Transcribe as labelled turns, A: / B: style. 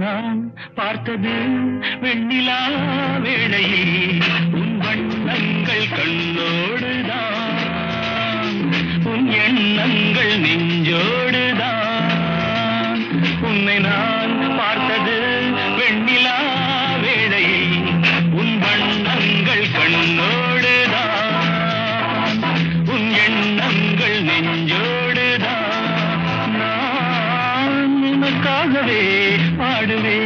A: நான் பார்த்தது வெண்ணிலா வேளையில் உன் வண்ணங்கள் கண்ணோடுதான், உன் எண்ணங்கள் நெஞ்சோடுதான். உன்னை நான் பார்த்தது வெண்ணிலா வேளையில் உன் வண்ணங்கள் கண்ணோடுதான், உன் எண்ணங்கள் நெஞ்சோடுதான். நான் உனக்காகவே பாடுவேன்.